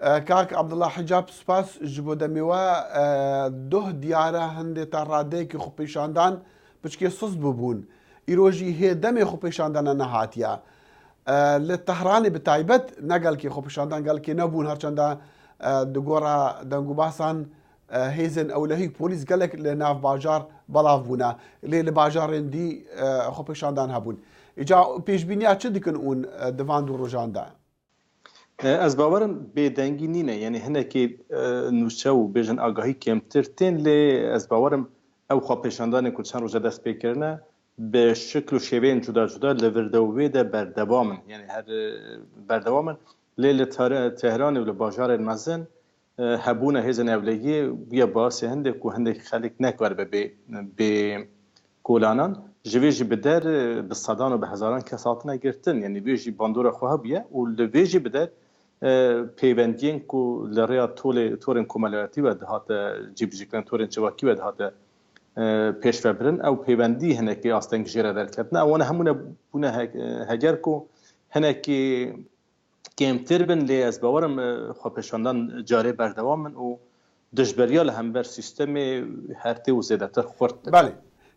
کاک عبدالله حجاب سپاس جبو دمیوا ده دیاره هنده تا راده که خوب پیشاندان بچکه سوز ببون ایروژی هی دمی خوب پیشاندان نهاتیا لتهرانی بتایبت نقل که خوب پیشاندان قال که نبون هرچنده دگورا دنگو باسان هیزن اولهی پولیس قالك لناف باجار بلاف بونا لباجار دي خوب پیشاندان هبون اجا پیش بینیا چه دیکن اون دوان دو روزان ده از باورم بێدەنگی نینە یعنی هەنێکی نوچە و بێژن ئاگاهی کێمتر تێن لێ ئەس باوەرم ئەو خواپێشاندانێک و چەند ڕۆژە دەست پێکردنە بە شکل و شێوەیەن جودا جودا لە وردەوێدا بەردەوامن یعنی هەر بەردەوامن لێ لە تهران و لە باژارێن مەزن هەبوونە هێزن ئەولەیی بویە باسی هەندێک و هەندێک خەڵک نەکوار بێ کۆلانان ji vê jî bi der bi sedan û bi hezaran kes hatine girtin yanî vê jî bandora xwe hebiye û li vê jî bi der pêwendiyên ku li rêya torên komelayatî ve dihate cîbijîkirin torên çivakî ve dihate pêşvebirin ew pêwendî hinekî asteng jê re derketine wan hemûne bûne heger ku hinekî kêmtir bin lê ez bawerim xwepêşandan carê berdewam bin û dijberiya li hember sîstemê her tê û zêdetir xurt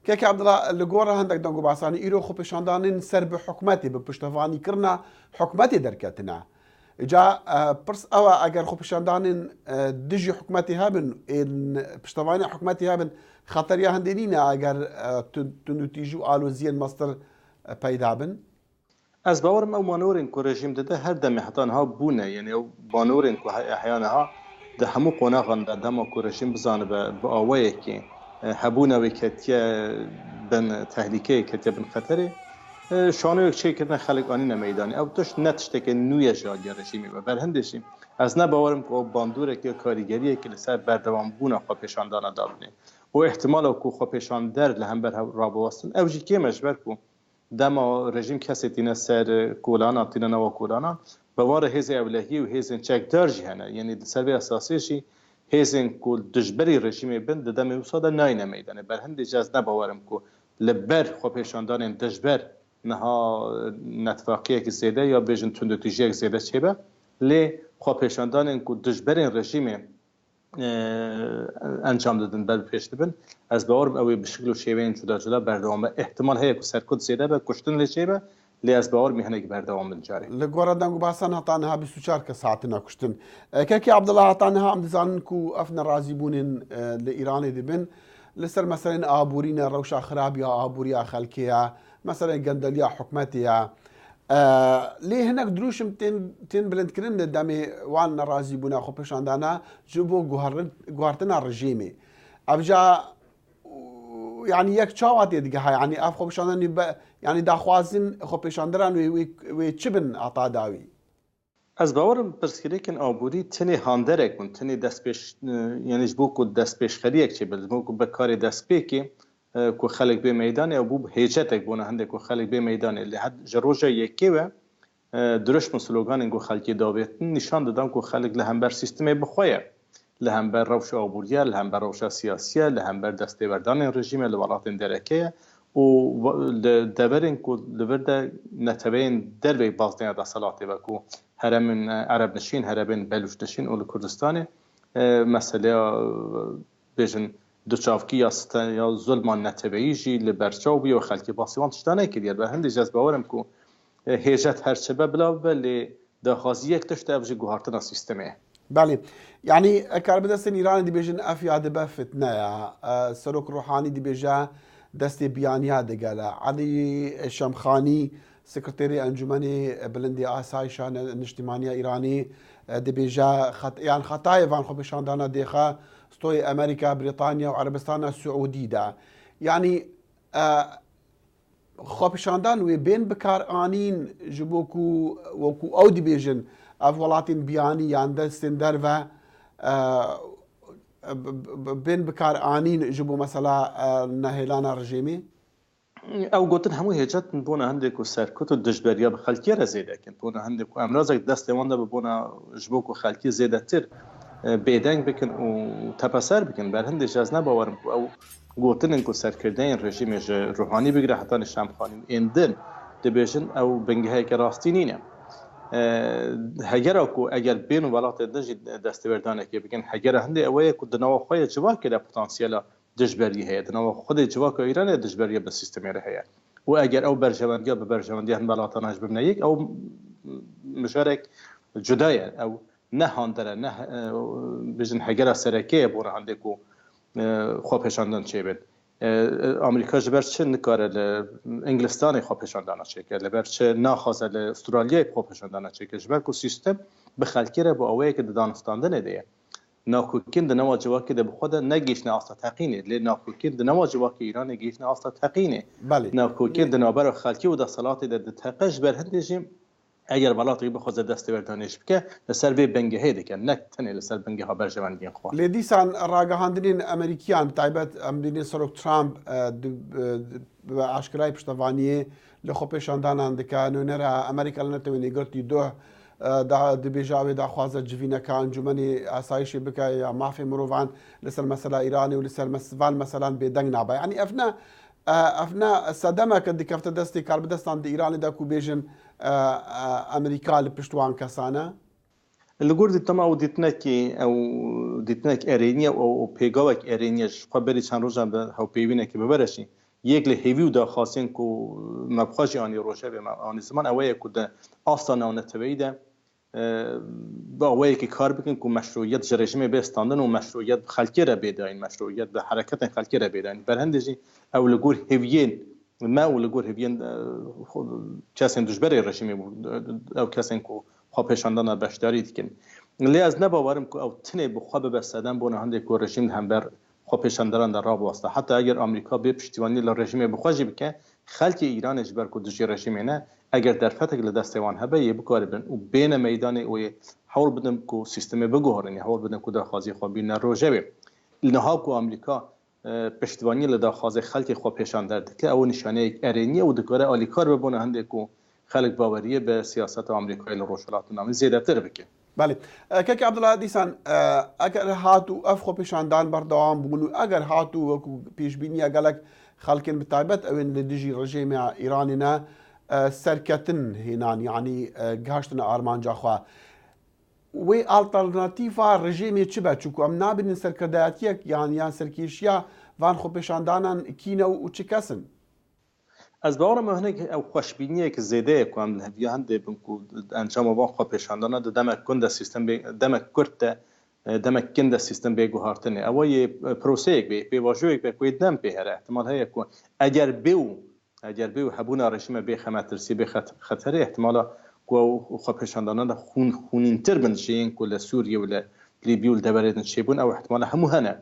كيك عبد الله لجورا عندك دنگو باساني إيرو خو بشاندانين سر بحكمتي بپشتواني كرنا حكمتي دركتنا جا برس أوا أجر خو بشاندانين دجي حكمتي هابن إن بشتواني حكمتي هابن خطر يا هندينينا أجر تنتيجو آلو زين مصدر پیدا بن از باورم او مانورین کو رژیم ده هر دم حتان ها بونه یعنی او مانورین کو احیانا ها ده همو قوناغان ده دم کو رژیم بزانه به آوایه که هبونا وکتیه بن تهلیکه کتیه بن خطره شانه یک چه کردن خلق آنی نمیدانی او توش نتشته که نوی جادی رژیمی و برهندشیم از نباورم که باندوره که کاریگریه که لسر بردوام بونا خواه پیشاندانه دابنه و احتمال که خواه پیشاندر لهم بر رابواستن او جی که مجبر که دما رژیم کسی تینه سر کولانا تینه نوا کولانا بوار هیز اولهی و هیز چک درجی هنه یعنی سر اساسیشی هیزن کو دجبری رژیم بند دم وساده ناینه میدانه بر هند اجازه نباورم کو لبر خو پیشاندان دجبر نها نتفاقیه که زیاده یا بیشتر تندتیجی زیاده چیبه لی خو پیشاندان کو دجبر رژیم انجام دادن بر پیش بن از باورم اوی به شکل و شیوه جدا جدا بردوام احتمال هست که سرکوت زیاده به کشتن لچیبه لی از باور میهنه که بردوام بنجاری. لگوره دنگو بحثان هاتانها 24 ساعتنا کشتن. که عبدالله هاتانها ام دزانن کو افنا رازی بونن لإيران دبن لسر مثلا آبورین روشا خراب یا آبوریا خلکیا مثلا گندلیا حکمتیا ليه هناك دروشم تين بلند كرن دامي وان رازي بونا خو بشاندانا جبو غوارتنا رجيمي ابجا يعني يك تشاوات يدغها يعني اف خو بشاندان يعني دا خوازن خو بشاندران وي تشبن عطا داوي از باورم پرسکریکن آبوری تنی هاندرک من تنی دست پیش یعنی جبو کو دست پیش خریک چه بل مو کو بکار دست پیکی کو خلق به میدان او بو هیچتک بونه هنده کو خلق به میدان لی حد جروجا یکی و درش مسلوگان کو خلقی داویت نشان دادم کو خلق له بر سیستم بخویا له بر روش آبوریا له بر روش سیاسی له بر دستبردان رژیم الولات درکه و دبرن کو لورد نتبین در بازدین اتصالات و کو هرم عرب نشین هرم بلوچ نشین اول کردستان مسئله بیشن دوچافکی یا ظلمان نتبعیجی لبرچاوی و خلکی باسیوان تشتانه که دیگر به هندی جذب باورم که هیجت هرچه بلا ولی دخازی یک تشت افجی گوهرتنا سیستمه. بله يعني كاربدستن إيران دي بيجن أفيا دبا فتنة سلوك روحاني دي بيجا دستي بيانيا دقالا علي شمخاني سكرتيري أنجمني بلندي آسايشة نجتمانية إيراني دي بيجا يعني خطايا فان خبشان دانا ديخا ستوي أمريكا بريطانيا وعربستان السعودي دا يعني خبشاندان وبين بكار آنين جبوكو وكو أو دي بيجن أفولاتين بياني يعني سندر و بين بكار آنين جبو مثلا نهيلانا رجيمي او گوتن همو هجت بونا هندکو سرکوت و دجبریا به خلکی رزیده کن بونا هندکو امروزک دست وانده بونا جبوکو خلکی زیده تر بیدنگ بکن و تپسر بکن بر هندش از نباورم او گوتن انکو سرکردین رژیم روحانی بگیره حتی شمخانی اندن دبیشن او بنگه که راستی نینه هەگەرە کو ئەگەر بێن و وڵاتێ دژی دەستێوەردانێکی بکەن هەگەرە هەندێک ئەوەیە کو دنەوە خۆیە جوواکێ لە پۆتانسیێلە دژبەری هەیە دنەوە خودی جوواکە ئیرانە دژبەریە بە سیستەمێرە هەیە و ئەگەر ئەو بەرژەوەندیە بە بەرژەوەندی هەند وڵاتانەش ببنە یەک ئەو مژارێک جودایە ئەو نەهاندەرە نە بژن هەگەرە سەرەکەیە بۆ هەندێک و خۆپێشاندن چێبێت ئەمریکا ji ber çi nikare li Englistanê xwepêşandana çêke li ber çi naxwaze li Astralyayê xwepêşandana çêke ji ber ku sîstem bi xelkê re bi awayekê di danistandinê de ye nakokîn di nava civakê de bi xwe de negihîşne asta teqînê lê nakokîn di nava civakê Îranê gihîşne asta teqînê nakokîn di navbera xelkî û desalatê de di teqe ji ber hindê jî eger welatî bixwaze destêwerddanê ji bike li ser vê bengehê dike ne tenê li ser bengeha berjewendiyên xwe lê dîsan ragihandinên Amerîkiyan taybet em dînê serok Trump bi aşkirayê piştevaniyê li xwepêşandanan dike nûnera Amerîka li netewênî girtî doh dibêje wê daxwaze civîneka encûmenê asayişê bike ya mafê mirovan li ser mesela Îranê û li ser van meselan bêdeng nabe yanî evne sedemeke dikefte destê karbidestan di Îranê de ku bêjin Amerîka li pişt wan kesan e li gor dîtema ew dîtinek erêniye û pêgavek erêniye ji xwe berî çend rojan bi hewpêvînekê bibereşî yek li hêvî û daxwazên ku me bixwe jî anî rojevê me anî ziman ew ye ku di asta navneteweyî de bi awayekî kar bikin ku meşruiyet ji rejimê bê standin û meşruiyet bi xelkê re bêdayîn meşruiyet bi hereketên xelkê re bêdayîn berhindê jî ew li gor hêviyên me û li gor hêviyên kesên dijberê rejimê bû ew kesên ku xwepêşandana beşdarî dikin lê ez nebawerim ku ew tinê bi xwe bibe sedem bona hindێk ku rejîm hember xwepêşandaran de rabwasta heta eger Amerîka bê piştîvanî li rejimê bi xwe jî bike xelkê Îranê ji ber ku dijî rejimê ne eger derfetek li destê wan hebe yê bikaribin û bêne meydanê wê hewl bidin ku sîstemê biguherîne hewl bidin ku daxwazî xwe bîne rojevê niha ku Amerîka piştîvanî li daxwazê xelkê xwepêşander dike ew nîşaneyek erêniye û dikare alîkar bibe bona hindێk ku xelek baweriye bi siyaseta Amerîkayê li Rojhilatînamê zêdetir bike Belê kekê Abdullah dîsan eger hatû ev xwepêşandan berdewam bûn û eger hatû wekû pêşbîniya gelek xelkên bi taybet ewên li dijî rejîma Îranê ne serketin hênan yanî gihaştina armanca xwe wê alternatîfa rejîmê çi be çûku em nabînin serkirdeyatiyek yan serkêşiya van xwepêşandanan kîne û çi kesin Ez bawerim hinek ew xweşbîniyek zêde ye ku em li heviya hindê bin ku encama van xwepêşandana di demek gund de sîstem demek kurt de demek kin de sîstem bêguhartinê ew yê proseyek bê pêvajoyek be ku dem pê here ihtimal heye ku eger bê û hebûna rejîme bê xemetirsî bê xeterê ihtimala ku ew xwepêşandana de xûnîntir bin jiyên ku li Sûriye û li Lîbî û li deverê din çêbûn ew ihtimala hemû hene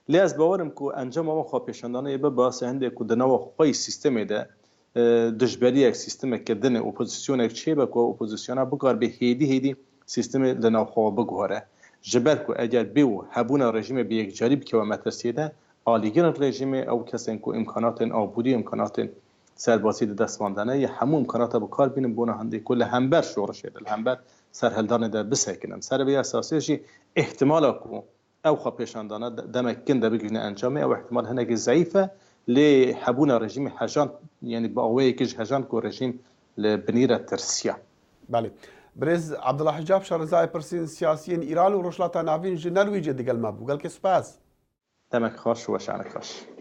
lê ez bawerim ku encama van xwepêşandanayê bi basê hindێk ku di nava xwe sîstemê de dijberiyek sîstemeke dinê opozîsyonek çêbe ku opozisyona bikar bê hêdî sîstemê li navxwe biguhere ji ber ku eger bê û hebûna rejîmê bi yekcarî bikeve metirsiyê de alîgirên rejîmê ew kesên ku imkanatên abûdî imkanatên serbazî di destmandane yê hemû imkanata bikar bînin bona hindê ku li hember şorişê de li hember serhildanê de bisekinin ser vê esasê jî ihtimala ku ew xwepêşandana demek kin de bigihîne encamê ew ihtimal hinekî zeyîf e lê hebûna rejîmê hejan yanî bi awayekî ji hejan ku rejîm li binî re tirsiya Belê Birêz Abdullah Hicab şarizayê pirsîn siyasiyên Îran û Rojhilata Navîn ji Nerwîcê digel me bû gelkê spas demek xweş û weşanek xweş